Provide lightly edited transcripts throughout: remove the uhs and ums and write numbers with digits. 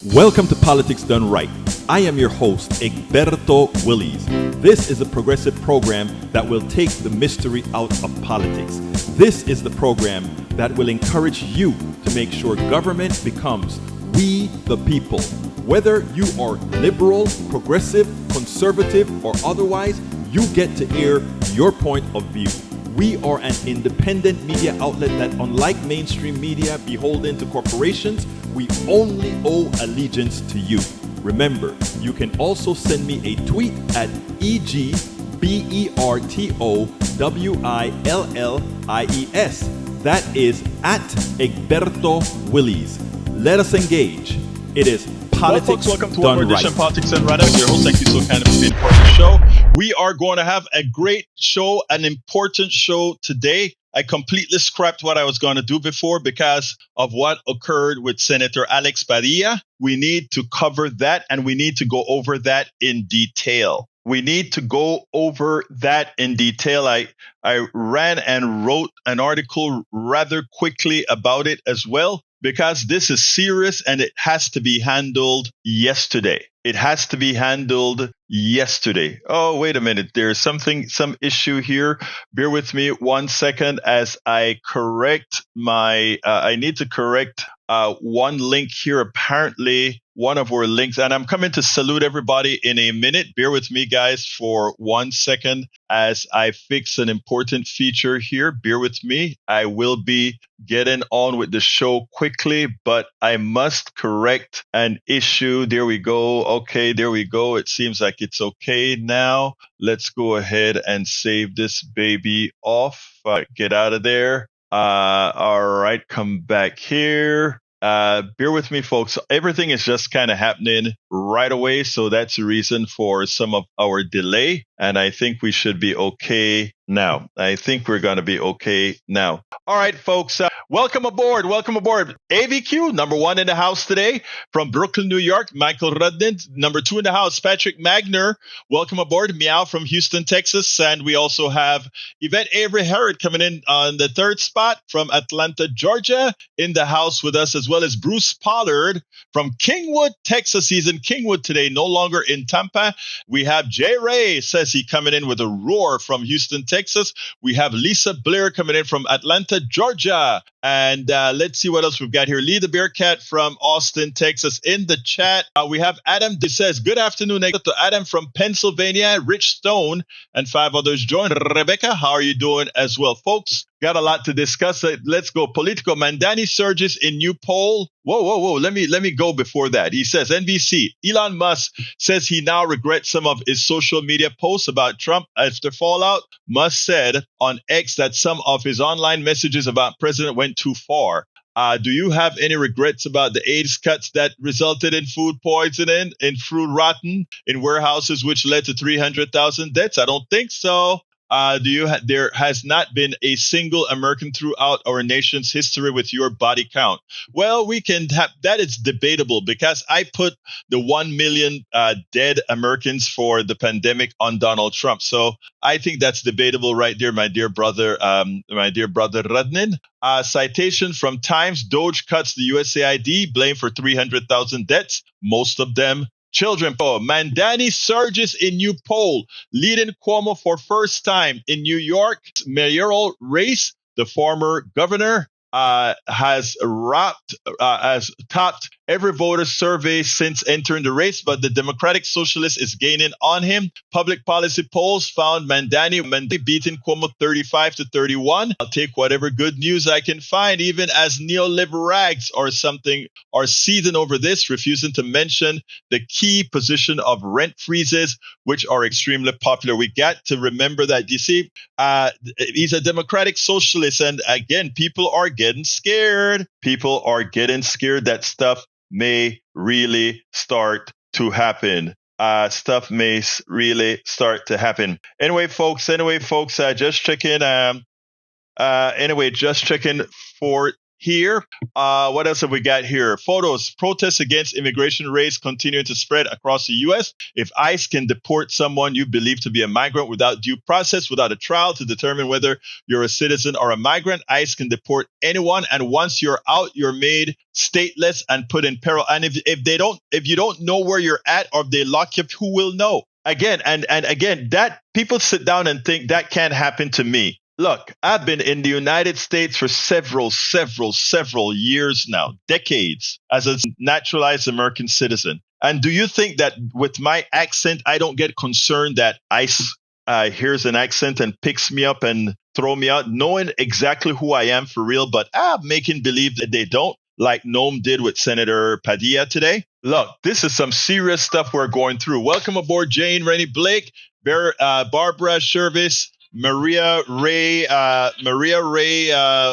Welcome to Politics Done Right. I am your host, Egberto Willies. This is a progressive program that will take the mystery out of politics. This is the program that will encourage you to make sure government becomes we the people. Whether you are liberal, progressive, conservative, or otherwise, you get to air your point of view. We are an independent media outlet that, unlike mainstream media beholden to corporations, we only owe allegiance to you. Remember, you can also send me a tweet at EGBERTOWILLIES. That is at Egberto Willies. Let us engage. It is Politics Folks, welcome to Done one more edition Right. of Politics and Right. Your host, thank you so kind of being part of the show. We are going to have a great show, an important show today. I completely scrapped what I was going to do before because of what occurred with Senator Alex Padilla. We need to cover that, and we need to go over that in detail. I ran and wrote an article rather quickly about it as well, because this is serious and it has to be handled yesterday. Oh, wait a minute. There's some issue here. Bear with me 1 second as I correct I need to correct one link here. Apparently, one of our links, and I'm coming to salute everybody in a minute. Bear with me, guys, for 1 second as I fix an important feature here. Bear with me. I will be getting on with the show quickly, but I must correct an issue. There we go. Okay, there we go. It seems like it's okay now. Let's go ahead and save this baby off. Get out of there. All right, come back here. Bear with me, folks. Everything is just kind of happening right away. So that's the reason for some of our delay. And I think we should be okay now. I think we're going to be okay now. All right, folks. Welcome aboard. AVQ, number one in the house today from Brooklyn, New York. Michael Rudnin, number two in the house. Patrick Magner, welcome aboard. Meow from Houston, Texas. And we also have Yvette Avery Herod coming in on the third spot from Atlanta, Georgia, in the house with us, as well as Bruce Pollard from Kingwood, Texas. He's in Kingwood today, no longer in Tampa. We have Jay Ray, says he coming in with a roar from Houston, Texas. We have Lisa Blair coming in from Atlanta, Georgia. And let's see what else we've got here. Lee the Bearcat from Austin, Texas in the chat. We have Adam who says, good afternoon to Adam from Pennsylvania, Rich Stone, and 5 others join. Rebecca, how are you doing as well? Folks, got a lot to discuss. Let's go. Politico. Mandani surges in new poll. Whoa. Let me go before that. He says, NBC, Elon Musk says he now regrets some of his social media posts about Trump after fallout. Musk said on X that some of his online messages about President went too far. Do you have any regrets about the AIDS cuts that resulted in food poisoning, in fruit rotten, in warehouses, which led to 300,000 deaths? I don't think so. There has not been a single American throughout our nation's history with your body count. Well, we can have that. It's debatable because I put the 1 million dead Americans for the pandemic on Donald Trump. So I think that's debatable right there, my dear brother Rudnin. Citation from Times: Doge cuts the USAID, blame for 300,000 deaths, most of them children. Mandani surges in new poll, leading Cuomo for first time in New York mayoral race. The former governor has topped every voter survey since entering the race, but the Democratic Socialist is gaining on him. Public policy polls found Mandani beating Cuomo 35-31. I'll take whatever good news I can find, even as neoliberal rags or something are seething over this, refusing to mention the key position of rent freezes, which are extremely popular. We got to remember that. You see, he's a Democratic Socialist, and again, people are getting scared. That stuff may really start to happen. Anyway, folks, just checking for here. What else have we got here? Photos. Protests against immigration raids continuing to spread across the U.S. If ICE can deport someone you believe to be a migrant without due process, without a trial to determine whether you're a citizen or a migrant, ICE can deport anyone. And once you're out, you're made stateless and put in peril. And if you don't know where you're at, or if they lock you up, who will know? Again, and again, that people sit down and think that can't happen to me. Look, I've been in the United States for several years now, decades, as a naturalized American citizen. And do you think that with my accent, I don't get concerned that ICE hears an accent and picks me up and throw me out, knowing exactly who I am for real, but making believe that they don't, like Noam did with Senator Padilla today? Look, this is some serious stuff we're going through. Welcome aboard, Jane, Rennie Blake, Barbara Shervis, Maria Ray,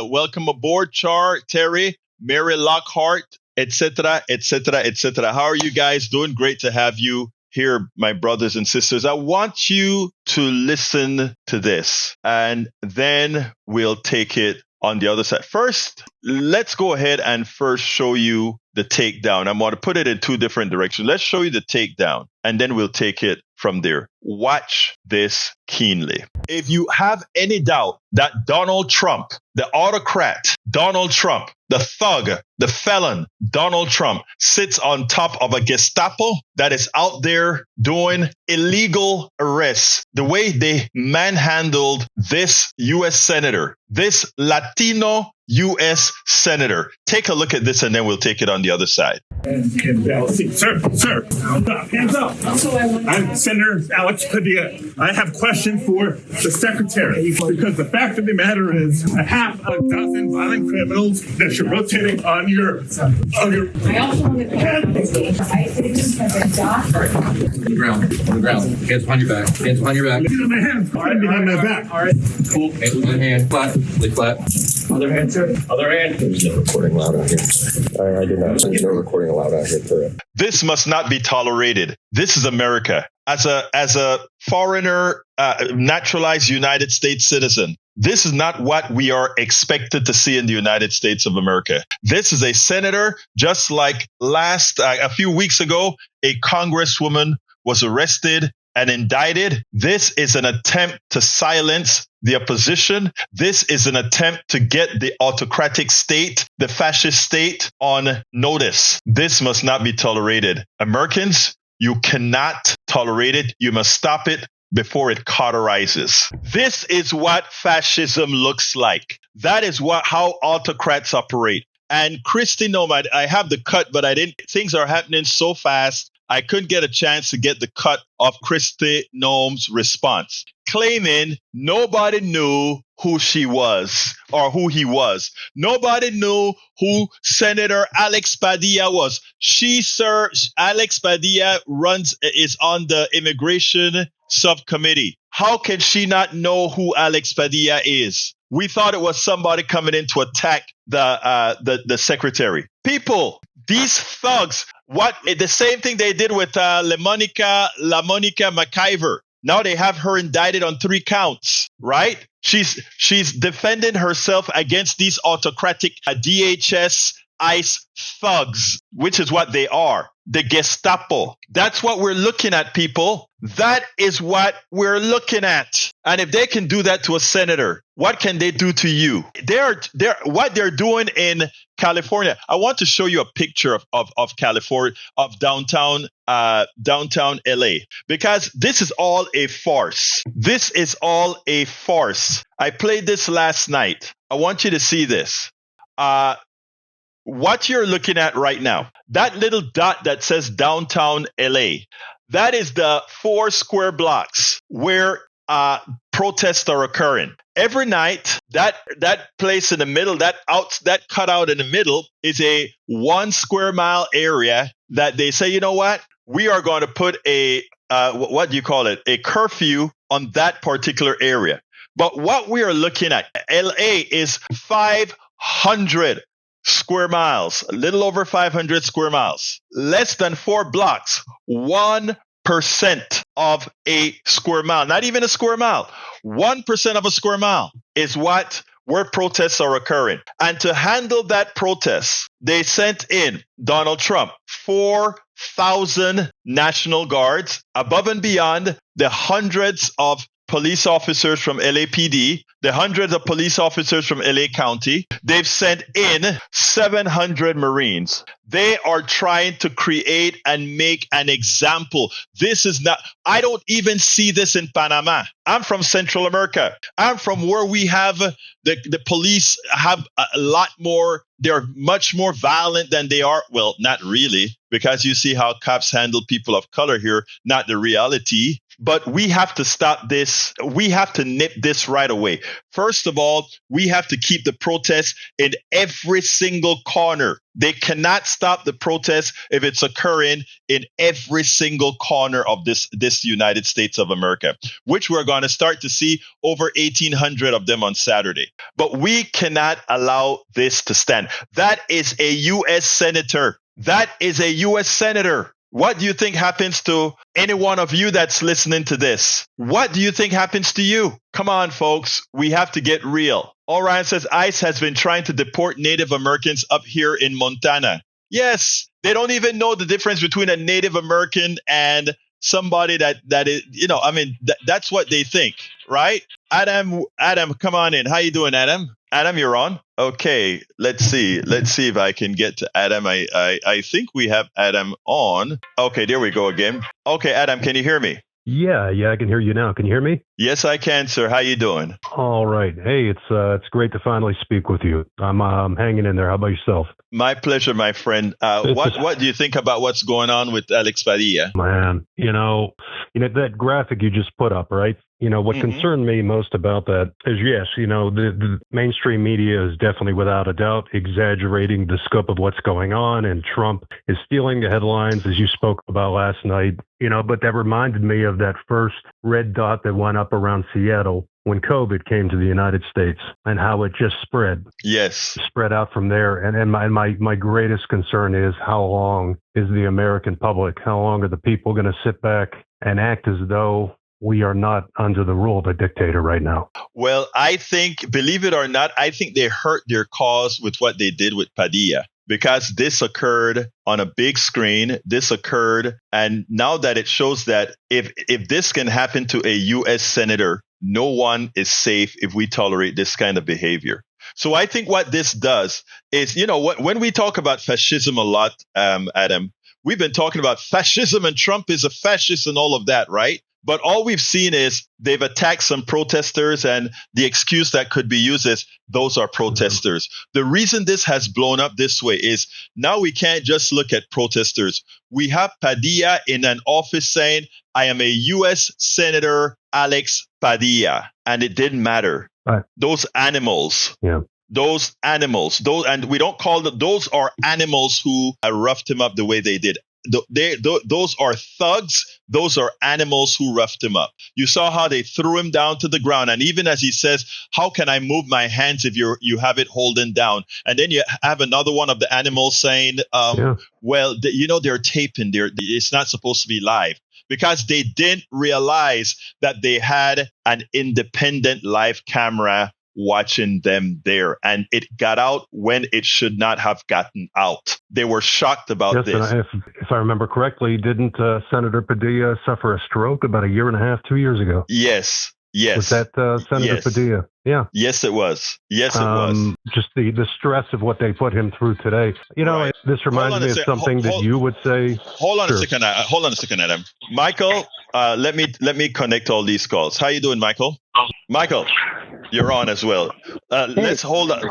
welcome aboard, Char, Terry, Mary Lockhart, etc., etc., etc. How are you guys doing? Great to have you here, my brothers and sisters. I want you to listen to this, and then we'll take it on the other side. First, let's go ahead and first show you the takedown. I'm going to put it in two different directions. Let's show you the takedown, and then we'll take it from there. Watch this keenly. If you have any doubt that Donald Trump, the autocrat, Donald Trump, the thug, the felon, Donald Trump, sits on top of a Gestapo that is out there doing illegal arrests, the way they manhandled this U.S. senator, this Latino U.S. senator. Take a look at this, and then we'll take it on the other side. Sir, hands up. I'm Senator Alex Padilla. I have a question for the secretary, because the fact of the matter is a half a dozen violent criminals that you're rotating on your. I also want to citizens have been docked. On the ground. Hands behind your back. Hands behind your back. Get on my hands. Behind my back. All right. Cool. Hands behind hand. Flat. Lay flat. Other hand, sir. Other hand. There's no recording allowed out here. I do not. There's no recording allowed out here for it. This must not be tolerated. This is America. As a foreigner, naturalized United States citizen, this is not what we are expected to see in the United States of America. This is a senator, just like a few weeks ago, a congresswoman was arrested and indicted. This is an attempt to silence the opposition. This is an attempt to get the autocratic state, the fascist state, on notice. This must not be tolerated. Americans, you cannot tolerate it. You must stop it before it cauterizes. This is what fascism looks like. That is how autocrats operate. And Christy Noam, I have the cut, but things are happening so fast, I couldn't get a chance to get the cut of Christy Noam's response, claiming nobody knew who she was or who he was. Nobody knew who Senator Alex Padilla was. Alex Padilla is on the immigration subcommittee. How can she not know who Alex Padilla is? We thought it was somebody coming in to attack the secretary. People, these thugs, the same thing they did with LaMonica McIver. Now they have her indicted on 3 counts, right? She's defending herself against these autocratic DHS ICE thugs, which is what they are. The Gestapo. That's what we're looking at, people. That is what we're looking at. And if they can do that to a senator, what can they do to you? What they're doing in California. I want to show you a picture of California, of downtown LA, because this is all a farce. This is all a farce. I played this last night. I want you to see this. What you're looking at right now, that little dot that says downtown LA, that is the 4 square blocks where protests are occurring. Every night, that place in the middle, that cutout in the middle is a 1 square mile area that they say, you know what? We are going to put a curfew on that particular area. But what we are looking at, LA is 500 square miles, a little over 500 square miles, less than 4 blocks, 1% of a square mile, not even a square mile, 1% of a square mile is what where protests are occurring. And to handle that protest, they sent in Donald Trump 4,000 National Guards above and beyond the hundreds of police officers from LAPD, the hundreds of police officers from LA County. They've sent in 700 Marines. They are trying to create and make an example. This is not, I don't even see this in Panama. I'm from Central America. I'm from where we have the police have a lot more, they're much more violent than they are. Well, not really, because you see how cops handle people of color here, not the reality. But we have to stop this. We have to nip this right away. First of all, we have to keep the protests in every single corner. They cannot stop the protest if it's occurring in every single corner of this United States of America, which we're going to start to see over 1,800 of them on Saturday. But we cannot allow this to stand. That is a U.S. senator. That is a U.S. senator. What do you think happens to any one of you that's listening to this? What do you think happens to you? Come on, folks. We have to get real. Orion says ICE has been trying to deport Native Americans up here in Montana. Yes, they don't even know the difference between a Native American and somebody that is, that's what they think, right? Adam, come on in. How you doing, Adam? Adam, you're on. Okay, let's see if I can get to Adam. I think we have Adam on. Okay, there we go again. Okay, Adam, can you hear me? Yeah, I can hear you now. Can you hear me? Yes, I can, sir. How you doing? All right. Hey, it's great to finally speak with you. I'm hanging in there. How about yourself? My pleasure, my friend. What do you think about what's going on with Alex Padilla? Man, that graphic you just put up, right? What concerned me most about that is, yes, the mainstream media is definitely, without a doubt, exaggerating the scope of what's going on, and Trump is stealing the headlines, as you spoke about last night. But that reminded me of that first red dot that went up around Seattle when COVID came to the United States, and how it just spread. Yes. Spread out from there. And my greatest concern is, how long is the American public, how long are the people going to sit back and act as though we are not under the rule of a dictator right now? Well, I think, believe it or not, I think they hurt their cause with what they did with Padilla, because this occurred on a big screen. This occurred. And now that it shows that if this can happen to a U.S. senator, no one is safe if we tolerate this kind of behavior. So I think what this does is, when we talk about fascism a lot, Adam, we've been talking about fascism and Trump is a fascist and all of that, right? But all we've seen is they've attacked some protesters, and the excuse that could be used is those are protesters. The reason this has blown up this way is now we can't just look at protesters. We have Padilla in an office saying, I am a U.S. Senator Alex Padilla, and it didn't matter. Right. Those animals. Yeah. Those animals, and we don't call them, those are animals who roughed him up the way they did. Those are thugs. Those are animals who roughed him up. You saw how they threw him down to the ground. And even as he says, how can I move my hands if you have it holding down? And then you have another one of the animals saying, well, they're taping. It's not supposed to be live. Because they didn't realize that they had an independent live camera watching them there, and it got out when it should not have gotten out. They were shocked about this. And if I remember correctly, didn't Senator Padilla suffer a stroke about a year and a half, 2 years ago? Yes. Was that Senator Padilla? Yeah. Yes, it was. Yes, it was. Just the stress of what they put him through today. Right. This reminds me of something that you would say. Hold on a second. Hold on a second, Adam. Michael, let me connect all these calls. How you doing, Michael? Michael, you're on as well. Let's hold on.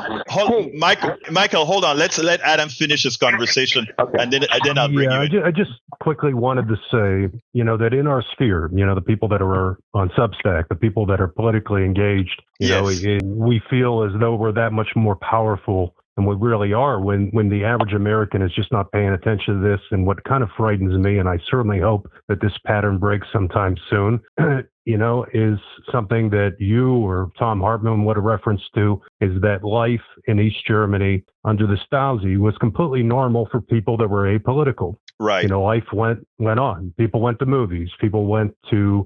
Michael, hold on. Let's let Adam finish his conversation, okay. and then I'll bring you in. I just quickly wanted to say, that in our sphere, the people that are on Substack, the people that are politically engaged, we feel as though we're that much more powerful than we really are when the average American is just not paying attention to this. And what kind of frightens me, and I certainly hope that this pattern breaks sometime soon, is something that you or Tom Hartman would have referenced to, is that life in East Germany under the Stasi was completely normal for people that were apolitical. Right. Life went on. People went to movies. People went to,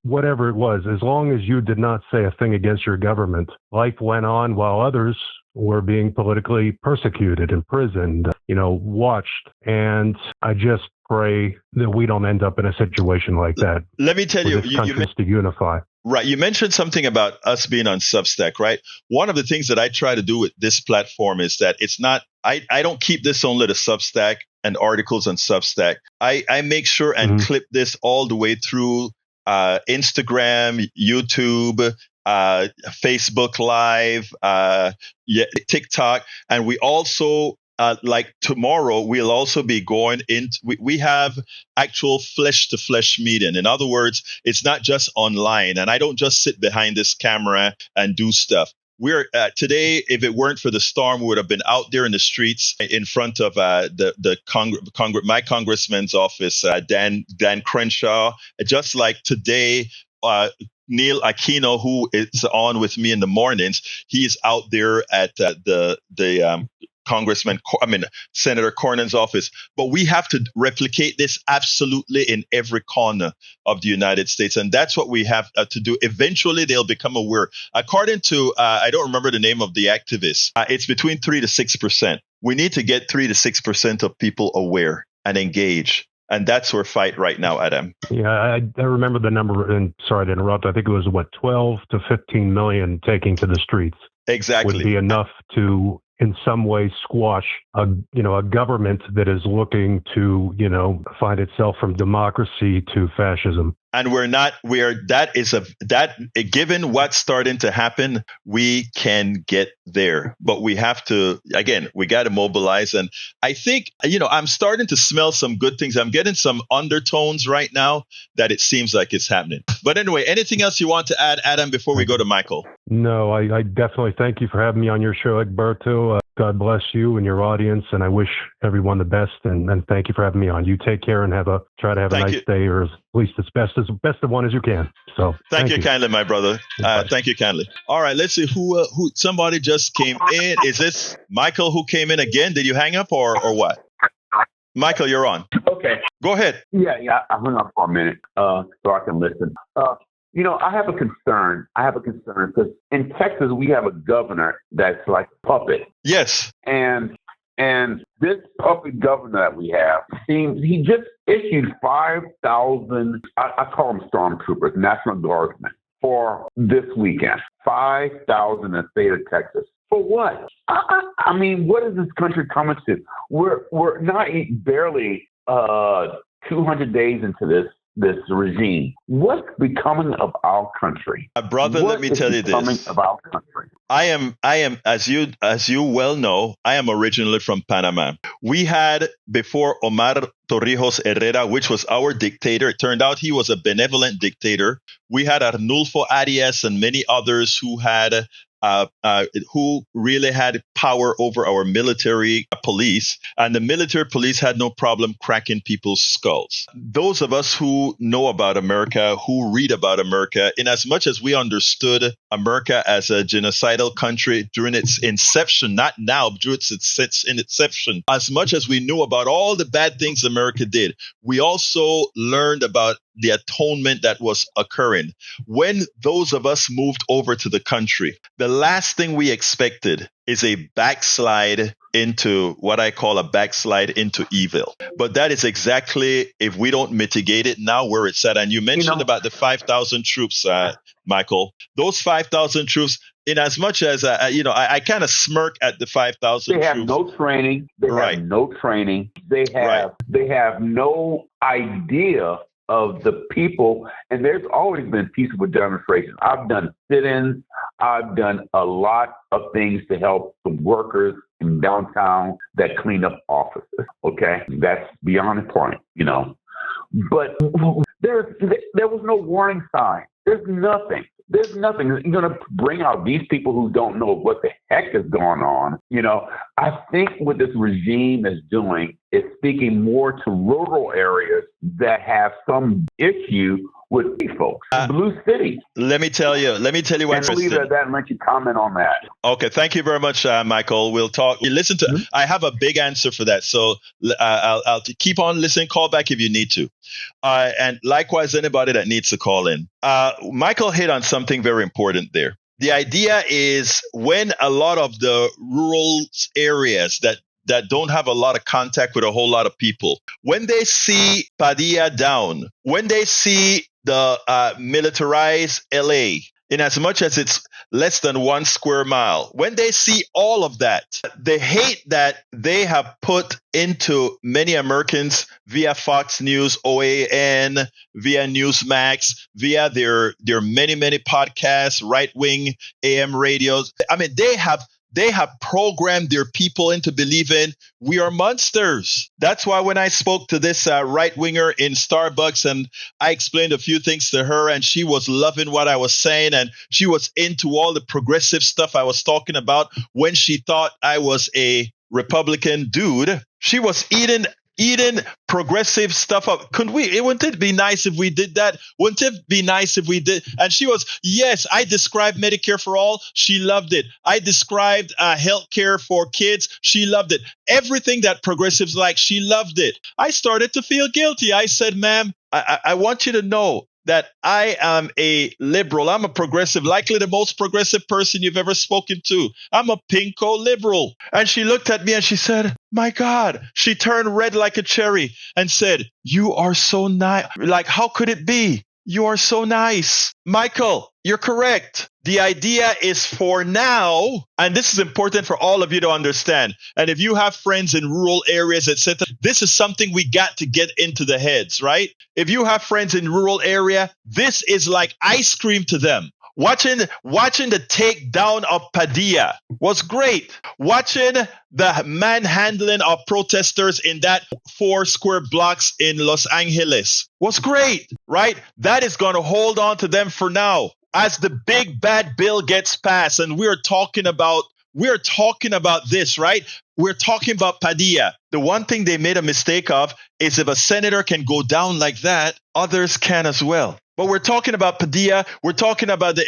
whatever it was. As long as you did not say a thing against your government, life went on while others were being politically persecuted, imprisoned, watched. And I just pray that we don't end up in a situation like that. Let me tell you, this country is to unify. Right. You mentioned something about us being on Substack, right? One of the things that I try to do with this platform is that it's not, I don't keep this only to Substack and articles on Substack. I make sure and clip this all the way through Instagram, YouTube, Facebook Live, TikTok. And we also, like tomorrow, we'll also be going into, we have actual flesh to flesh meeting. In other words, it's not just online. And I don't just sit behind this camera and do stuff. We're today, if it weren't for the storm, we would have been out there in the streets in front of my congressman's office, Dan Crenshaw. Just like today, Neil Aquino, who is on with me in the mornings, he is out there at Senator Cornyn's office. But we have to replicate this absolutely in every corner of the United States. And that's what we have to do. Eventually, they'll become aware. According to, I don't remember the name of the activist, it's between 3 to 6%. We need to get 3 to 6% of people aware and engage. And that's our fight right now, Adam. Yeah, I remember the number, and sorry to interrupt. I think it was 12 to 15 million taking to the streets. Exactly. Would be enough to, in some way, squash a government that is looking to, find itself from democracy to fascism. And given what's starting to happen, we can get there. But we have to, again, we got to mobilize. And I think, I'm starting to smell some good things. I'm getting some undertones right now that it seems like it's happening. But anyway, anything else you want to add, Adam, before we go to Michael? No, I definitely thank you for having me on your show, Egberto. God bless you and your audience, and I wish everyone the best. And thank you for having me on. You take care and try to have a nice day, or at least as best of one as you can. So thank you kindly, my brother. Thank you kindly. All right, let's see who somebody just came in. Is this Michael who came in again? Did you hang up or what? Michael, you're on. Okay. Go ahead. Yeah. I hung up for a minute so I can listen. I have a concern. Because in Texas, we have a governor that's like a puppet. Yes. And this puppet governor that we have he just issued 5,000, I call them stormtroopers, National Guardsmen, for this weekend. 5,000 in the state of Texas. For what? I mean, what is this country coming to? We're not barely 200 days into this regime. What's becoming of our country? Brother, let me tell you this. What's becoming of our country? I am, as you well know, I am originally from Panama. We had, before Omar Torrijos Herrera, which was our dictator, it turned out he was a benevolent dictator. We had Arnulfo Arias and many others who really had power over our military police, and the military police had no problem cracking people's skulls. Those of us who know about America, who read about America, in as much as we understood America as a genocidal country during its inception, not now, during its inception, as much as we knew about all the bad things America did, we also learned about the atonement that was occurring. When those of us moved over to the country, the last thing we expected is a backslide into what I call a backslide into evil. But that is exactly, if we don't mitigate it now, where it's at. And you mentioned about the 5,000 troops, Michael. Those 5,000 troops, in as much as, I kind of smirk at the 5,000 troops. They have no training. They have no idea of the people, and there's always been peaceful demonstrations. I've done sit-ins. I've done a lot of things to help the workers in downtown that clean up offices. Okay, that's beyond the point, But there was no warning sign. There's nothing. There's nothing. You're going to bring out these people who don't know what the heck is going on. I think what this regime is doing is speaking more to rural areas that have some issue with these folks. Blue cities. Let me tell you what's I'll leave it at that and let you comment on that. Okay, thank you very much, Michael. We'll talk. You listen to. I have a big answer for that, so I'll keep on listening. Call back if you need to, and likewise, anybody that needs to call in. Michael hit on something very important there. The idea is when a lot of the rural areas that don't have a lot of contact with a whole lot of people, when they see Padilla down, when they see the militarized LA, in as much as it's less than 1 square mile, when they see all of that, the hate that they have put into many Americans via Fox News, OAN, via Newsmax, via their many, many podcasts, right-wing AM radios. I mean, they have programmed their people into believing we are monsters. That's why when I spoke to this right-winger in Starbucks and I explained a few things to her and she was loving what I was saying and she was into all the progressive stuff I was talking about when she thought I was a Republican dude, she was eating progressive stuff up. Wouldn't it be nice if we did that? Wouldn't it be nice if we did? And she was, yes, I described Medicare for all. She loved it. I described health care for kids. She loved it. Everything that progressives like, she loved it. I started to feel guilty. I said, ma'am, I want you to know that I am a liberal. I'm a progressive, likely the most progressive person you've ever spoken to. I'm a pinko liberal. And she looked at me and she said, my God, she turned red like a cherry and said, you are so nice. Like, how could it be? You are so nice. Michael, you're correct. The idea is for now, and this is important for all of you to understand. And if you have friends in rural areas, etc., this is something we got to get into the heads, right? If you have friends in rural area, this is like ice cream to them. Watching the takedown of Padilla was great. Watching the manhandling of protesters in that 4 square blocks in Los Angeles was great, right? That is going to hold on to them for now. As the big bad bill gets passed, and we're talking about this, right? We're talking about Padilla. The one thing they made a mistake of is if a senator can go down like that, others can as well. But we're talking about Padilla. We're talking about the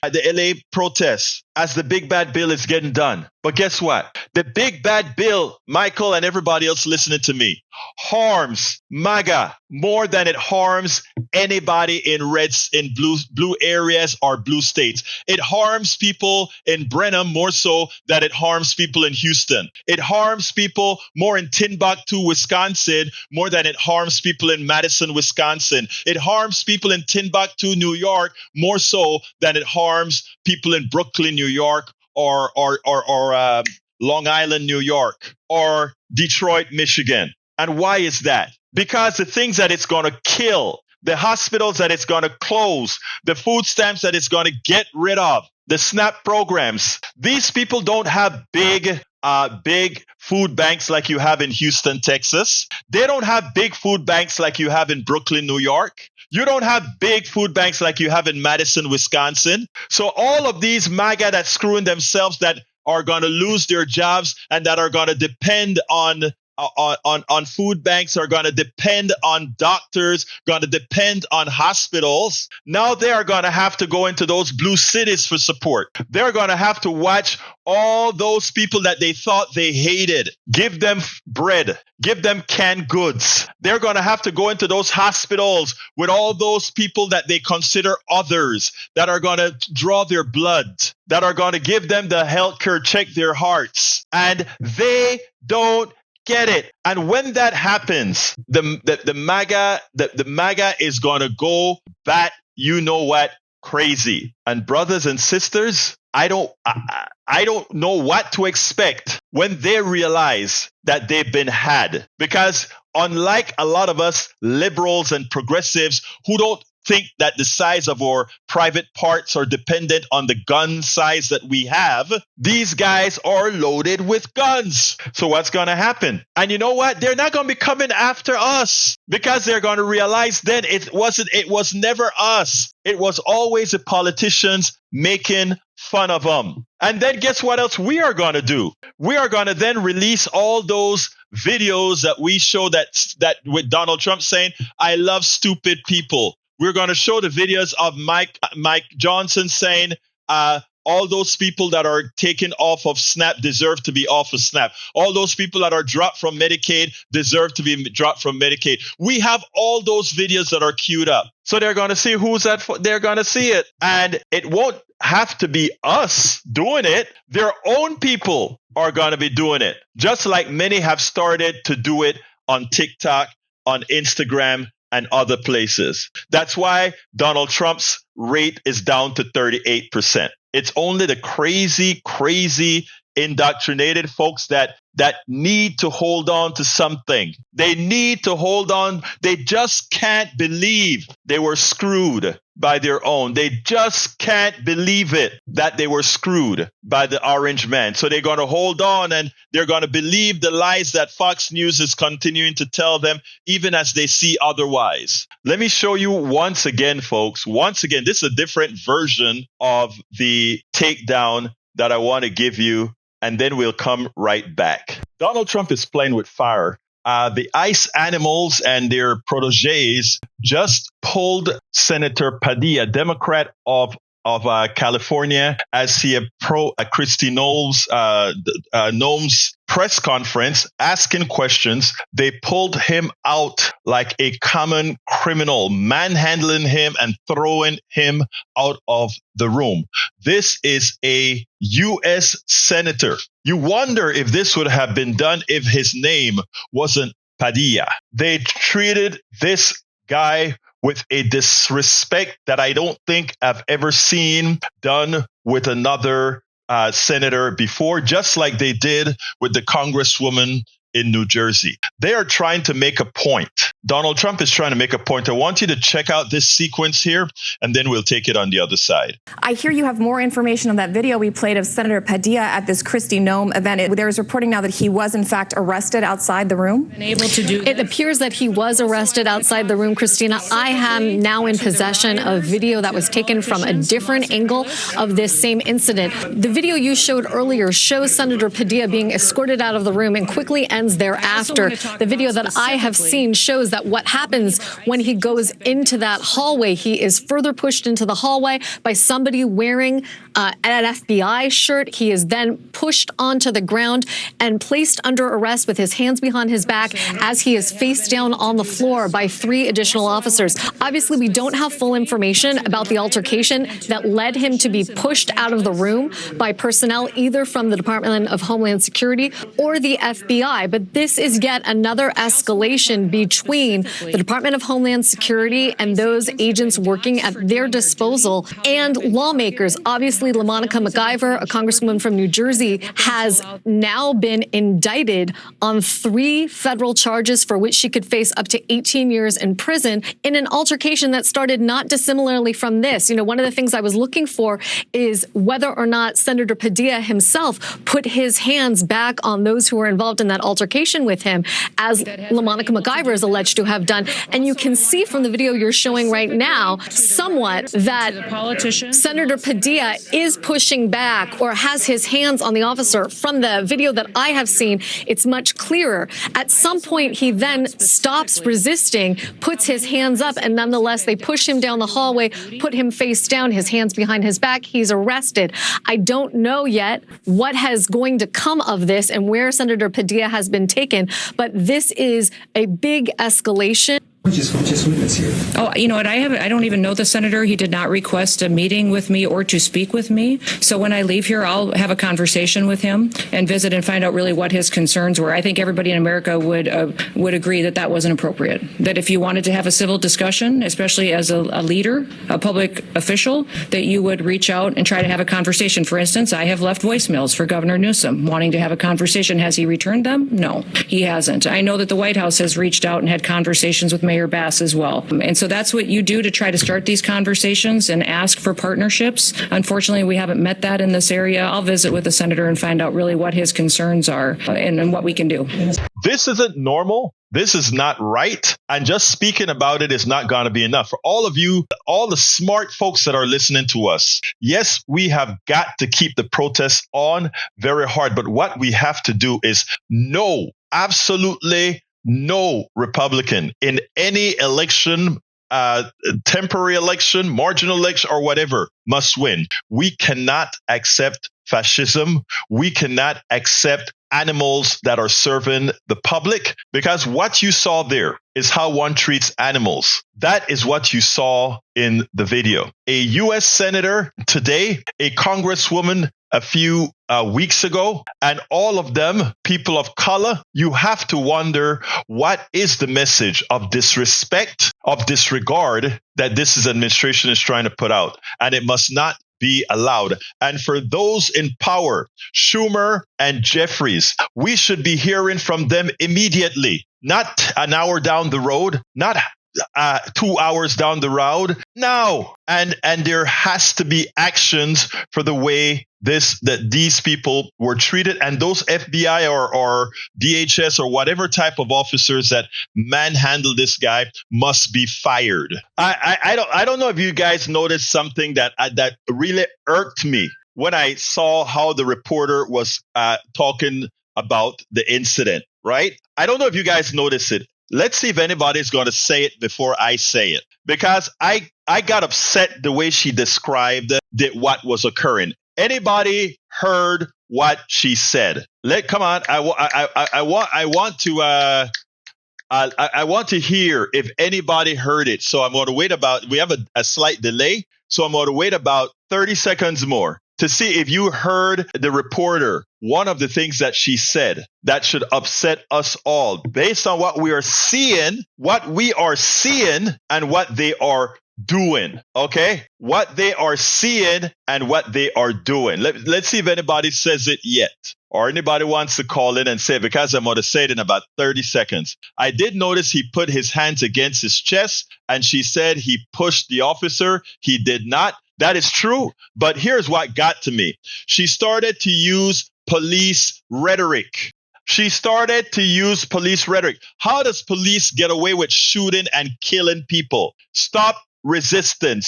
LA protests as the big bad bill is getting done. But guess what? The big bad bill, Michael and everybody else listening to me, harms MAGA more than it harms anybody in blue areas or blue states. It harms people in Brenham more so than it harms people in Houston. It harms people more in Timbuktu, Wisconsin, more than it harms people in Madison, Wisconsin. It harms people in Timbuktu, New York, more so than it harms people in Brooklyn, New York, or Long Island, New York, or Detroit, Michigan. And why is that? Because the things that it's going to kill, the hospitals that it's going to close, the food stamps that it's going to get rid of, the SNAP programs, these people don't have big food banks like you have in Houston, Texas. They don't have big food banks like you have in Brooklyn, New York. You don't have big food banks like you have in Madison, Wisconsin. So all of these MAGA that's screwing themselves, that are going to lose their jobs and that are going to depend on food banks, are going to depend on doctors, going to depend on hospitals. Now they are going to have to go into those blue cities for support. They're going to have to watch all those people that they thought they hated, give them bread, give them canned goods. They're going to have to go into those hospitals with all those people that they consider others, that are going to draw their blood, that are going to give them the health care, check their hearts. And they don't get it. And when that happens, the MAGA is going to go bat, you know what, crazy. And brothers and sisters, I don't know what to expect when they realize that they've been had. Because unlike a lot of us liberals and progressives who don't think that the size of our private parts are dependent on the gun size that we have. These guys are loaded with guns. So what's going to happen? And you know what? They're not going to be coming after us because they're going to realize then it was never us. It was always the politicians making fun of them. And then guess what else we are going to do? We are going to then release all those videos that we show that with Donald Trump saying, I love stupid people. We're going to show the videos of Mike Johnson saying, all those people that are taken off of SNAP deserve to be off of SNAP. All those people that are dropped from Medicaid deserve to be dropped from Medicaid. We have all those videos that are queued up. So they're going to see who's that for. They're going to see it. And it won't have to be us doing it. Their own people are going to be doing it. Just like many have started to do it on TikTok, on Instagram, and other places. That's why Donald Trump's rate is down to 38%. It's only the crazy indoctrinated folks that need to hold on to something. They need to hold on. They just can't believe they were screwed by their own. They just can't believe it that they were screwed by the orange man. So they're going to hold on and they're going to believe the lies that Fox News is continuing to tell them, even as they see otherwise. Let me show you once again, folks. Once again, this is a different version of the takedown that I want to give you, and then we'll come right back. Donald Trump is playing with fire. The ICE animals and their proteges just pulled Senator Padilla, Democrat of California, as he approached Kristi Noem's press conference asking questions. They pulled him out like a common criminal, manhandling him and throwing him out of the room. This is a U.S. senator. You wonder if this would have been done if his name wasn't Padilla. They treated this guy with a disrespect that I don't think I've ever seen done with another senator before, just like they did with the congresswoman in New Jersey. They are trying to make a point. Donald Trump is trying to make a point. I want you to check out this sequence here, and then we'll take it on the other side. I hear you have more information on that video we played of Senator Padilla at this Kristi Noem event. There is reporting now that he was, in fact, arrested outside the room. It appears that he was arrested outside the room, Christina. I am now in possession of video that was taken from a different angle of this same incident. The video you showed earlier shows Senator Padilla being escorted out of the room and quickly ends thereafter. The video that I have seen shows that what happens when he goes into that hallway, he is further pushed into the hallway by somebody wearing an FBI shirt. He is then pushed onto the ground and placed under arrest with his hands behind his back as he is face down on the floor by 3 additional officers. Obviously, we don't have full information about the altercation that led him to be pushed out of the room by personnel either from the Department of Homeland Security or the FBI. But this is yet another escalation between the Department of Homeland Security and those agents working at their disposal and lawmakers. Obviously, LaMonica McIver, a congresswoman from New Jersey, has now been indicted on 3 federal charges for which she could face up to 18 years in prison in an altercation that started not dissimilarly from this. You know, one of the things I was looking for is whether or not Senator Padilla himself put his hands back on those who were involved in that altercation with him, as LaMonica McIver is alleged to have done. And you can see from the video you're showing right now somewhat that Senator Padilla is pushing back or has his hands on the officer. From the video that I have seen, it's much clearer. At some point, he then stops resisting, puts his hands up, and nonetheless, they push him down the hallway, put him face down, his hands behind his back. He's arrested. I don't know yet what has going to come of this and where Senator Padilla has been taken, but this is a big escalation. Just witness here. Oh, you know what? I don't even know the senator. He did not request a meeting with me or to speak with me. So when I leave here, I'll have a conversation with him and visit and find out really what his concerns were. I think everybody in America would agree that that wasn't appropriate. That if you wanted to have a civil discussion, especially as a leader, a public official, that you would reach out and try to have a conversation. For instance, I have left voicemails for Governor Newsom wanting to have a conversation. Has he returned them? No, he hasn't. I know that the White House has reached out and had conversations with Mayor Mayor Bass as well. And so that's what you do to try to start these conversations and ask for partnerships. Unfortunately, we haven't met that in this area. I'll visit with the senator and find out really what his concerns are and what we can do. This isn't normal. This is not right. And just speaking about it is not going to be enough. For all of you, all the smart folks that are listening to us, yes, we have got to keep the protests on very hard. But what we have to do is no, absolutely no Republican in any election, temporary election, marginal election, or whatever, must win. We cannot accept fascism. We cannot accept animals that are serving the public, because what you saw there is how one treats animals. That is what you saw in the video. A U.S. senator today, a congresswoman a few weeks ago, and all of them people of color. You have to wonder, what is the message of disrespect, of disregard that this administration is trying to put out? And it must not be allowed. And for those in power, Schumer and Jeffries, we should be hearing from them immediately, not an hour down the road, not 2 hours down the road. No. And there has to be actions for the way that these people were treated, and those FBI or DHS or whatever type of officers that manhandled this guy must be fired. I don't know if you guys noticed something that really irked me when I saw how the reporter was talking about the incident, right? I don't know if you guys noticed it. Let's see if anybody's going to say it before I say it, because I got upset the way she described what was occurring. Anybody heard what she said? Come on. I want to hear if anybody heard it. So I'm going to wait we have a slight delay. So I'm going to wait about 30 seconds more to see if you heard the reporter, one of the things that she said that should upset us all based on what we are seeing and what they are doing. Okay? What they are seeing and what they are doing. Let's see if anybody says it yet, or anybody wants to call in and say it, because I'm going to say it in about 30 seconds. I did notice he put his hands against his chest, and she said he pushed the officer. He did not. That is true. But here's what got to me. She started to use police rhetoric. How does police get away with shooting and killing people? Stop resisting.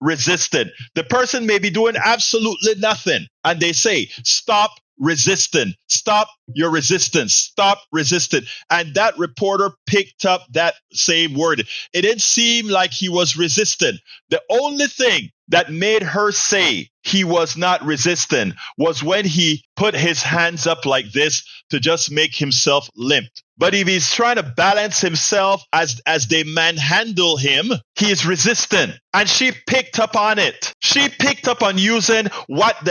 The person may be doing absolutely nothing, and they say, stop resisting. Stop your resistance. Stop resisting. And that reporter picked up that same word. It didn't seem like he was resisting. The only thing that made her say he was not resisting was when he put his hands up like this to just make himself limp. But if he's trying to balance himself as they manhandle him, he is resistant. And she picked up on it. She picked up on using what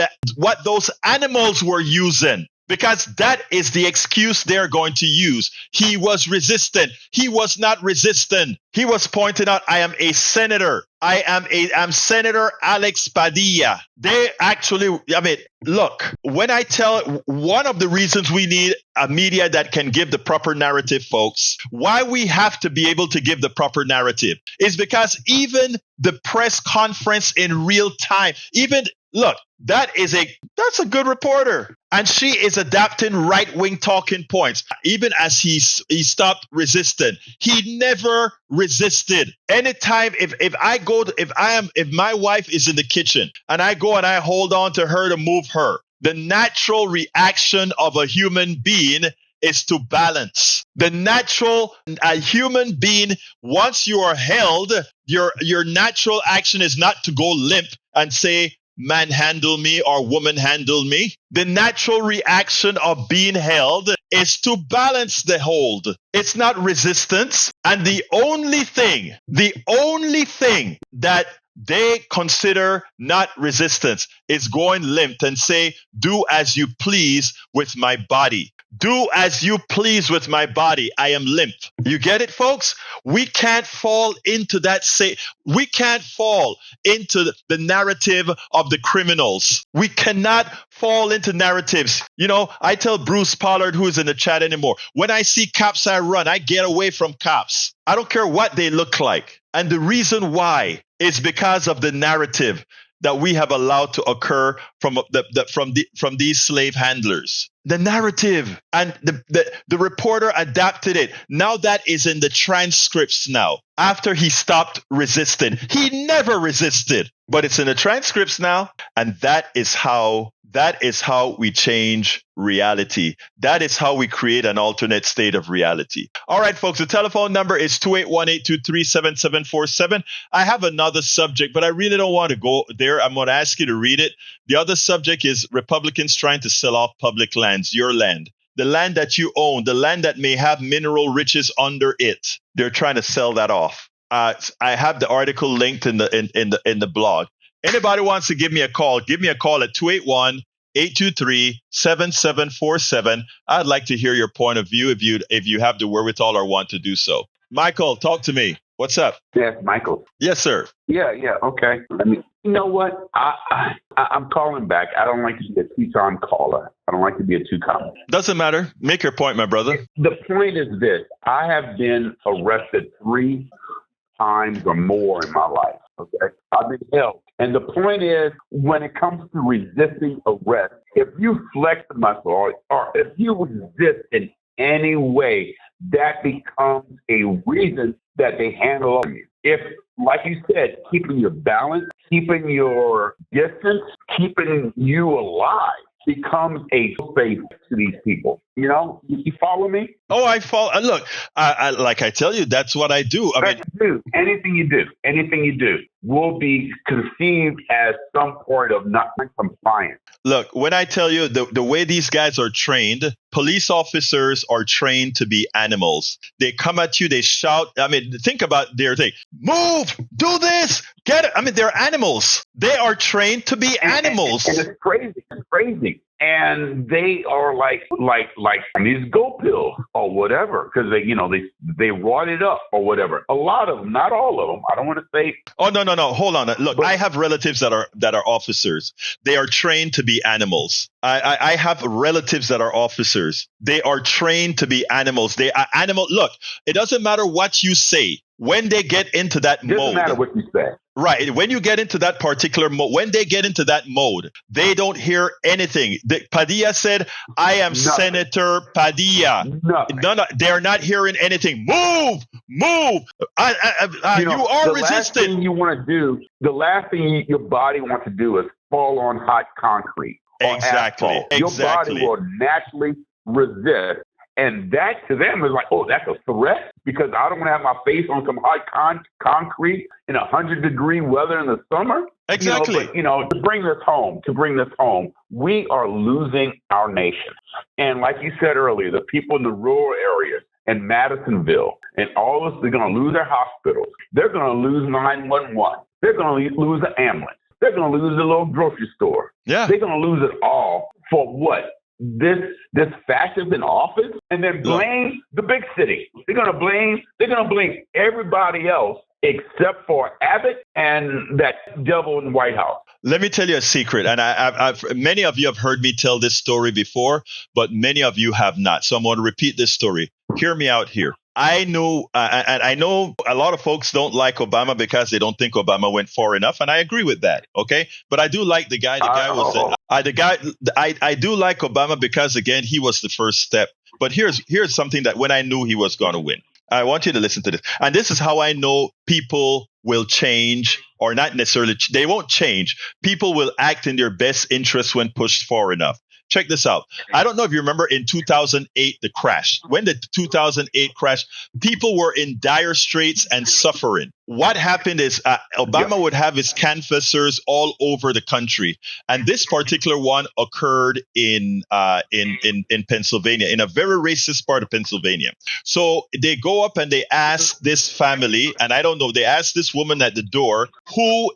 those animals were using, because that is the excuse they're going to use. He was resistant. He was not resistant. He was pointing out, I am a senator. I'm Senator Alex Padilla. They actually, look, when I tell one of the reasons we need a media that can give the proper narrative, folks, why we have to be able to give the proper narrative is because even the press conference in real time, look, that's a good reporter. And she is adapting right-wing talking points. Even as he stopped resisting, he never resisted. Anytime, if my wife is in the kitchen and I go and I hold on to her to move her, the natural reaction of a human being is to balance. A human being, once you are held, your natural action is not to go limp and say, man handle me or woman handle me. The natural reaction of being held is to balance the hold. It's not resistance. And the only thing that they consider not resistance. It's going limp and say, do as you please with my body. Do as you please with my body. I am limp. You get it, folks? We can't fall into that. We can't fall into the narrative of the criminals. We cannot fall into narratives. You know, I tell Bruce Pollard, who is in the chat anymore, when I see cops, I run. I get away from cops. I don't care what they look like. And the reason why is because of the narrative that we have allowed to occur from these slave handlers. The narrative, and the reporter adapted it. Now that is in the transcripts now. After he stopped resisting, he never resisted, but it's in the transcripts now, and that is how we change reality. That is how we create an alternate state of reality. All right, folks, the telephone number is 281-823-7747. I have another subject, but I really don't want to go there. I'm going to ask you to read it. The other subject is Republicans trying to sell off public lands, your land. The land that you own, the land that may have mineral riches under it. They're trying to sell that off. I have the article linked in the blog. Anybody wants to give me a call, give me a call at 281-823-7747. I'd like to hear your point of view if you have the wherewithal or want to do so. Michael, talk to me. What's up? Yes, Michael. Yes, sir. Yeah, okay. You know what? I'm calling back. I don't like to be a two-time caller. I don't like to be a two-timer. Doesn't matter. Make your point, my brother. The point is this. I have been arrested 3 times or more in my life. Okay, I've been held. And the point is, when it comes to resisting arrest, if you flex the muscle or if you resist in any way, that becomes a reason that they handle you. If, like you said, keeping your balance, keeping your distance, keeping you alive becomes a space to these people. You know, you follow me? Oh, I follow. Look, I like I tell you, that's what I do. Anything you do will be conceived as some part of not compliance. Look, when I tell you the way these guys are trained, police officers are trained to be animals. They come at you, they shout. I mean, think about their thing. Move, do this, get it. I mean, they're animals. They are trained to be animals. And it's crazy. And they are like these GOP pills or whatever, because they wrought it up or whatever. A lot of them, not all of them. I don't want to say. Oh no! Hold on. Look, I have relatives that are officers. They are trained to be animals. I have relatives that are officers. They are trained to be animals. They are animal. Look, it doesn't matter what you say. When they get into that mode, doesn't matter what you say. Right. When you get into that particular mode, when they get into that mode, they don't hear anything. Padilla said, I am Senator Padilla. No, they're not hearing anything. Move. You are resistant. The last thing your body wants to do is fall on hot concrete. Exactly. Your body will naturally resist. And that to them is like, oh, that's a threat because I don't want to have my face on some hot concrete in 100-degree weather in the summer. Exactly. To bring this home, we are losing our nation. And like you said earlier, the people in the rural areas and Madisonville and all of us, they're going to lose their hospitals. They're going to lose 911. They're going to lose the ambulance. They're going to lose the little grocery store. Yeah. They're going to lose it all for what? This fascist in office, and then blame the big city. They're gonna blame everybody else except for Abbott and that devil in the White House. Let me tell you a secret, and I've many of you have heard me tell this story before, but many of you have not. So I'm going to repeat this story. Hear me out here. I know a lot of folks don't like Obama because they don't think Obama went far enough, and I agree with that. Okay, but I do like the guy. I do like Obama because again he was the first step. But here's something that when I knew he was going to win, I want you to listen to this, and this is how I know people will change or not necessarily. They won't change. People will act in their best interest when pushed far enough. Check this out. I don't know if you remember in 2008, the crash. When the 2008 crash, people were in dire straits and suffering. what happened is Obama would have his canvassers all over the country, and this particular one occurred in Pennsylvania, in a very racist part of Pennsylvania. So they go up and they ask this family, and I don't know, they asked this woman at the door, who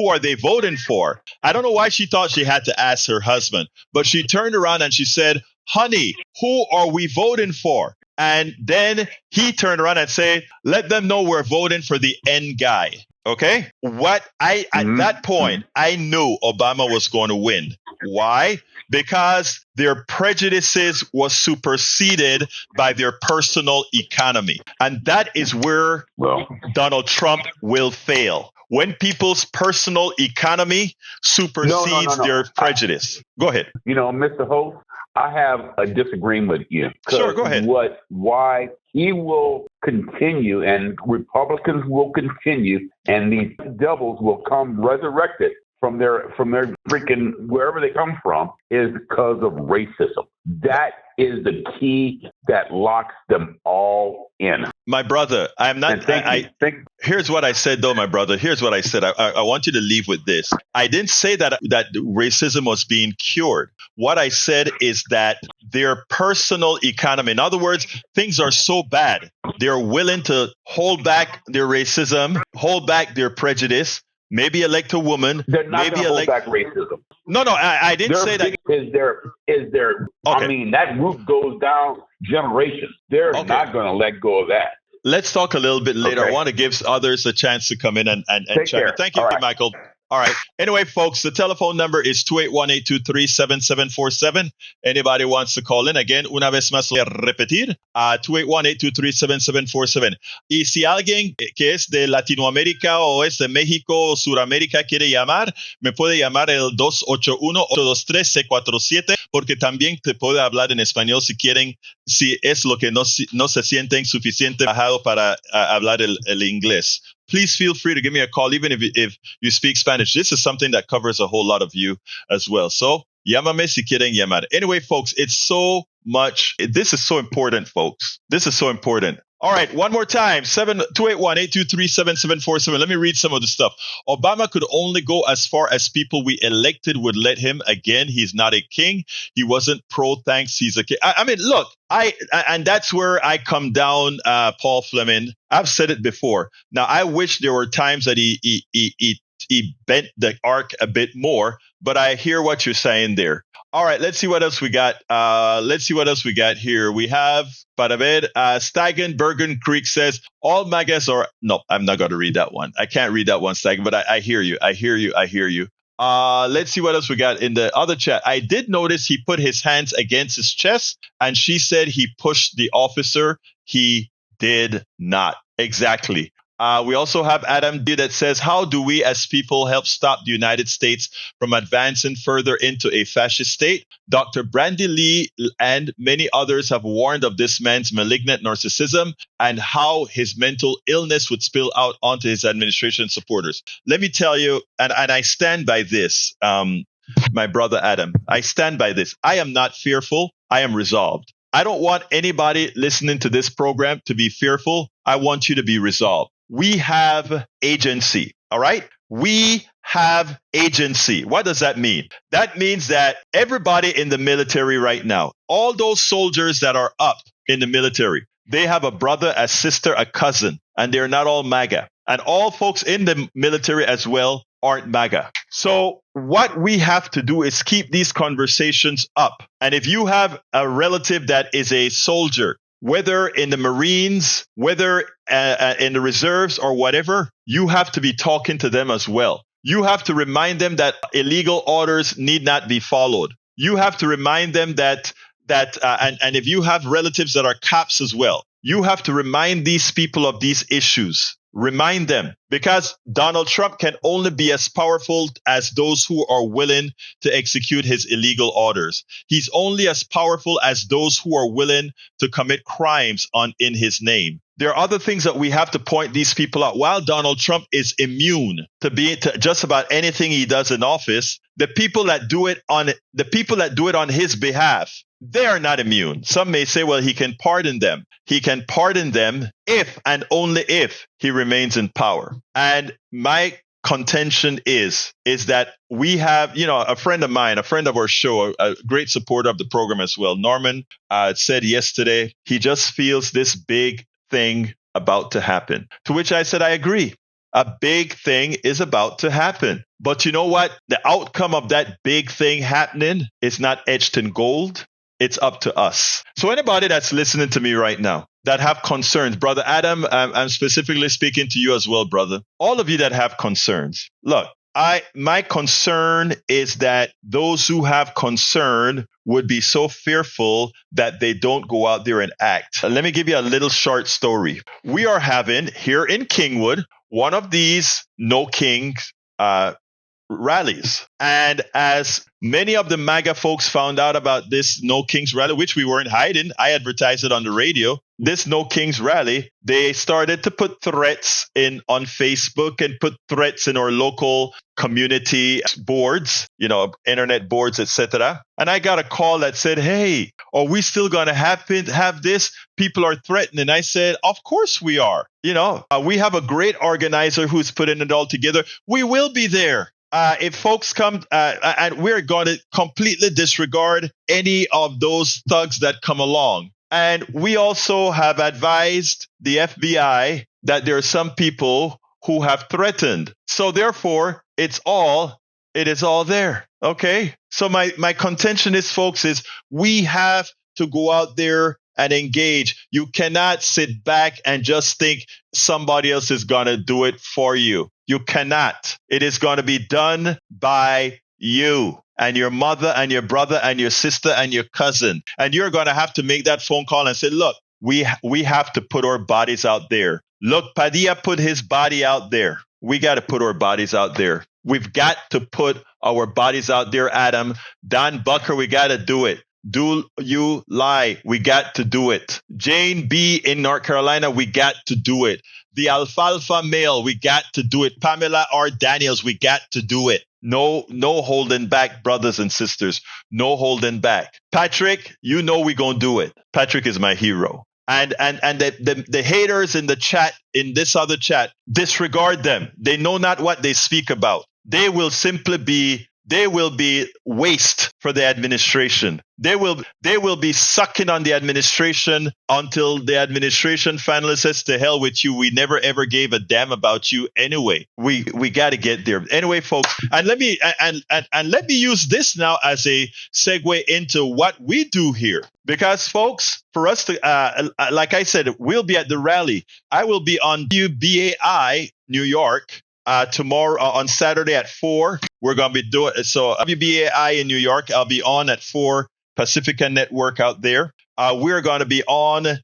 are they voting for? I don't know why she thought she had to ask her husband, but she turned around and she said, honey, who are we voting for? And then he turned around and said, let them know we're voting for the N guy. Okay? At that point, I knew Obama was going to win. Why? Because their prejudices was superseded by their personal economy. And that is where Donald Trump will fail. When people's personal economy supersedes their prejudice. Go ahead. Mr. Host, I have a disagreement with you. Sure, go ahead. Why he will continue and Republicans will continue and these devils will come resurrected from their freaking wherever they come from is because of racism. That is the key that locks them all in. My brother, I'm not. Here's what I said, though, my brother. Here's what I said. I want you to leave with this. I didn't say that racism was being cured. What I said is that their personal economy, in other words, things are so bad, they're willing to hold back their racism, hold back their prejudice, maybe elect a woman. They're not going to hold back racism. No, I didn't say that. Is there? Okay. I mean, that root goes down generations. They're not going to let go of that. Let's talk a little bit later. Okay. I want to give others a chance to come in and chime in. Thank you, Michael. All right. Anyway, folks, the telephone number is 281-823-7747. Anybody wants to call in? Again, una vez más voy a repetir, 281-823-7747. Y si alguien que es de Latinoamérica o es de México o Suramérica quiere llamar, me puede llamar el 281-823-647, porque también te puede hablar en español si quieren, si es lo que no se sienten suficiente bajado para hablar el inglés. Please feel free to give me a call, even if you speak Spanish. This is something that covers a whole lot of you as well. So, llámame si quieren llamar. Anyway, folks, this is so important, folks. This is so important. All right, one more time, 281-823-7747. Let me read some of the stuff. Obama could only go as far as people we elected would let him. Again, he's not a king. He wasn't pro-thanks. He's a king. I mean, look, and that's where I come down, Paul Fleming. I've said it before. Now, I wish there were times that he bent the arc a bit more, but I hear what you're saying there. All right, let's see what else we got. Here. We have, para ver, Stagen Bergen Creek says, all MAGAs are... No, I'm not going to read that one. I can't read that one, Stagen, but I hear you. Let's see what else we got in the other chat. I did notice he put his hands against his chest, and she said he pushed the officer. He did not. Exactly. We also have Adam D that says, how do we as people help stop the United States from advancing further into a fascist state? Dr. Brandy Lee and many others have warned of this man's malignant narcissism and how his mental illness would spill out onto his administration supporters. Let me tell you, and I stand by this, my brother Adam, I stand by this. I am not fearful. I am resolved. I don't want anybody listening to this program to be fearful. I want you to be resolved. We have agency, all right? We have agency. What does that mean? That means that everybody in the military right now, all those soldiers that are up in the military, they have a brother, a sister, a cousin, and they're not all MAGA. And all folks in the military as well aren't MAGA. So what we have to do is keep these conversations up. And if you have a relative that is a soldier, whether in the Marines, whether in the reserves or whatever, you have to be talking to them as well. You have to remind them that illegal orders need not be followed. You have to remind them that if you have relatives that are cops as well, you have to remind these people of these issues. Remind them, because Donald Trump can only be as powerful as those who are willing to execute his illegal orders. He's only as powerful as those who are willing to commit crimes in his name. There are other things that we have to point these people out. While Donald Trump is immune to just about anything he does in office, the people that do it on his behalf, they are not immune. Some may say, well, he can pardon them. He can pardon them if and only if he remains in power. And my contention is that we have, a friend of mine, a friend of our show, a great supporter of the program as well, Norman, said yesterday, he just feels this big thing about to happen. To which I said, I agree. A big thing is about to happen. But you know what? The outcome of that big thing happening is not etched in gold. It's up to us. So anybody that's listening to me right now that have concerns, Brother Adam, I'm specifically speaking to you as well, brother. All of you that have concerns. Look, my concern is that those who have concern would be so fearful that they don't go out there and act. Let me give you a little short story. We are having here in Kingwood one of these No Kings rallies. And as many of the MAGA folks found out about this No Kings rally, which we weren't hiding, I advertised it on the radio. This No Kings rally, they started to put threats on Facebook and put threats in our local community boards, internet boards, etc. And I got a call that said, hey, are we still going to have this? People are threatening. I said, of course we are. We have a great organizer who's putting it all together. We will be there. If folks come, and we're going to completely disregard any of those thugs that come along. And we also have advised the FBI that there are some people who have threatened. So therefore, it is all there. Okay. So my contention is, folks, is we have to go out there and engage. You cannot sit back and just think somebody else is going to do it for you. You cannot. It is going to be done by you and your mother and your brother and your sister and your cousin. And you're going to have to make that phone call and say, look, we have to put our bodies out there. Look, Padilla put his body out there. We got to put our bodies out there. We've got to put our bodies out there, Adam. Don Bucker, we got to do it. Do you lie? We got to do it. Jane B. in North Carolina, we got to do it. The alfalfa male, we got to do it. Pamela R. Daniels, we got to do it. No holding back, brothers and sisters. No holding back. Patrick, we're going to do it. Patrick is my hero. And the haters in the chat, in this other chat, disregard them. They know not what they speak about. They will be waste for the administration. They will be sucking on the administration until the administration finally says, to hell with you. We never ever gave a damn about you anyway. We got to get there anyway, folks. And let me use this now as a segue into what we do here, because folks, for us to like I said, we'll be at the rally. I will be on WBAI New York. Tomorrow on Saturday at 4, we're going to be doing so. WBAI in New York, I'll be on at 4 Pacifica Network out there. We're going to be on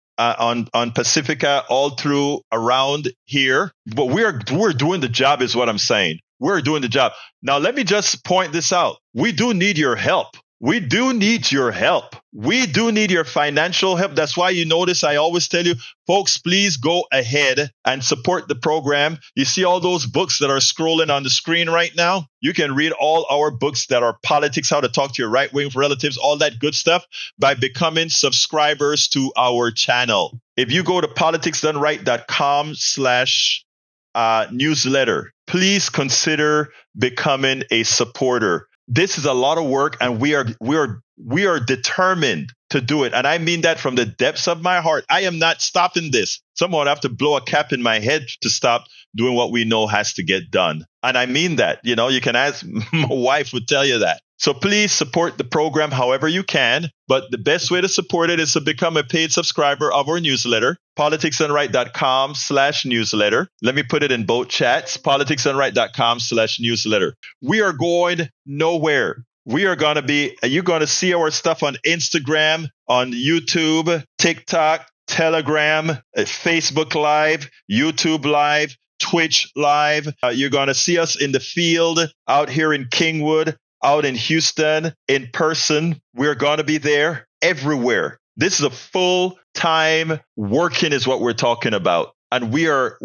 Pacifica all through around here, but we're doing the job, is what I'm saying. We're doing the job. Now, let me just point this out. We do need your help. We do need your help. We do need your financial help. That's why you notice I always tell you, folks, please go ahead and support the program. You see all those books that are scrolling on the screen right now? You can read all our books that are politics, how to talk to your right-wing relatives, all that good stuff by becoming subscribers to our channel. If you go to politicsdoneright.com/newsletter, please consider becoming a supporter. This is a lot of work, and we are determined to do it. And I mean that from the depths of my heart. I am not stopping this. Someone would have to blow a cap in my head to stop doing what we know has to get done. And I mean that. You can ask, my wife would tell you that. So please support the program however you can. But the best way to support it is to become a paid subscriber of our newsletter, politicsdoneright.com/newsletter. Let me put it in both chats, politicsdoneright.com/newsletter. We are going nowhere. You're going to see our stuff on Instagram, on YouTube, TikTok, Telegram, Facebook Live, YouTube Live, Twitch Live. You're going to see us in the field out here in Kingwood, out in Houston, in person. We're going to be there everywhere. This is a full-time working is what we're talking about. And we are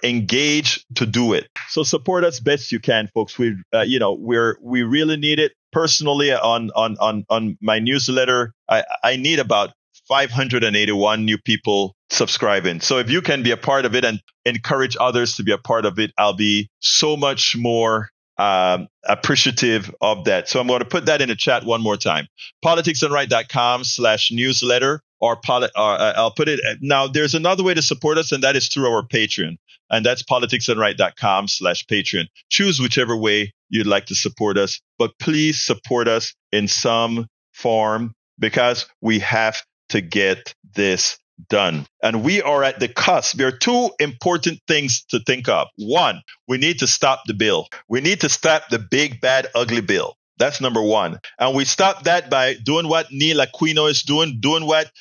engaged to do it. So support us best you can, folks. We really need it. personally on my newsletter, I need about 581 new people subscribing. So if you can be a part of it and encourage others to be a part of it, I'll be so much more appreciative of that. So I'm going to put that in the chat one more time. politicsdoneright.com/newsletter or I'll put it now. There's another way to support us, and that is through our Patreon. And that's politicsdoneright.com/Patreon. Choose whichever way you'd like to support us, but please support us in some form because we have to get this done. And we are at the cusp. There are two important things to think of. One, we need to stop the bill. We need to stop the big, bad, ugly bill. That's number one. And we stop that by doing what Neil Aquino is doing what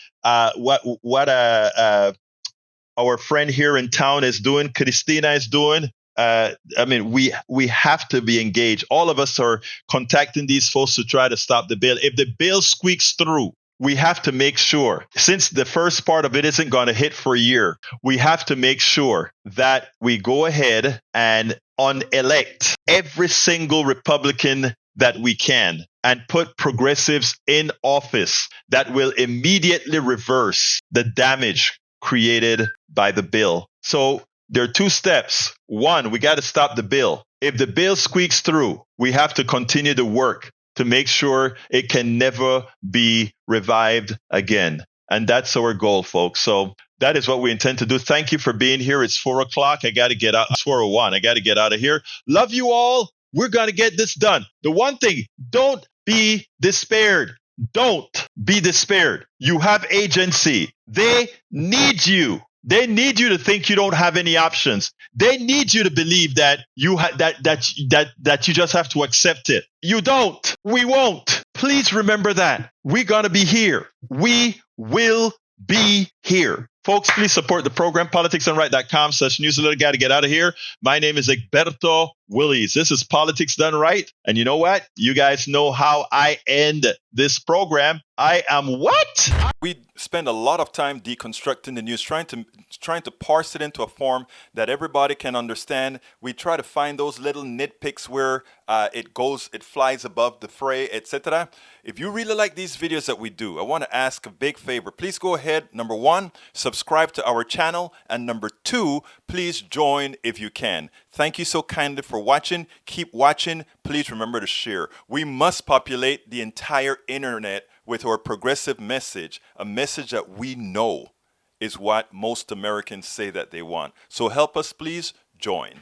our friend here in town is doing, Christina is doing. We have to be engaged. All of us are contacting these folks to try to stop the bill. If the bill squeaks through, we have to make sure, since the first part of it isn't going to hit for a year, we have to make sure that we go ahead and unelect every single Republican that we can and put progressives in office that will immediately reverse the damage created by the bill. So there are two steps. One, we got to stop the bill. If the bill squeaks through, we have to continue to work to make sure it can never be revived again. And that's our goal, folks. So that is what we intend to do. Thank you for being here. It's 4:00. I got to get out. It's 4:01. I got to get out of here. Love you all. We're going to get this done. The one thing, don't be despaired. Don't be despaired. You have agency. They need you. They need you to think you don't have any options. They need you to believe that you that you just have to accept it. You don't. We won't. Please remember that. We're going to be here. We will be here. Folks, please support the program, politicsdoneright.com/newsletter. Got to get out of here. My name is Egberto Willies. This is Politics Done Right. And you know what? You guys know how I end this program. I am what? We spend a lot of time deconstructing the news, trying to parse it into a form that everybody can understand. We try to find those little nitpicks where it flies above the fray, etc. If you really like these videos that we do, I want to ask a big favor. Please go ahead. Number one, subscribe to our channel. And number two, please join if you can. Thank you so kindly for watching. Keep watching. Please remember to share. We must populate the entire internet with our progressive message, a message that we know is what most Americans say that they want. So help us, please join.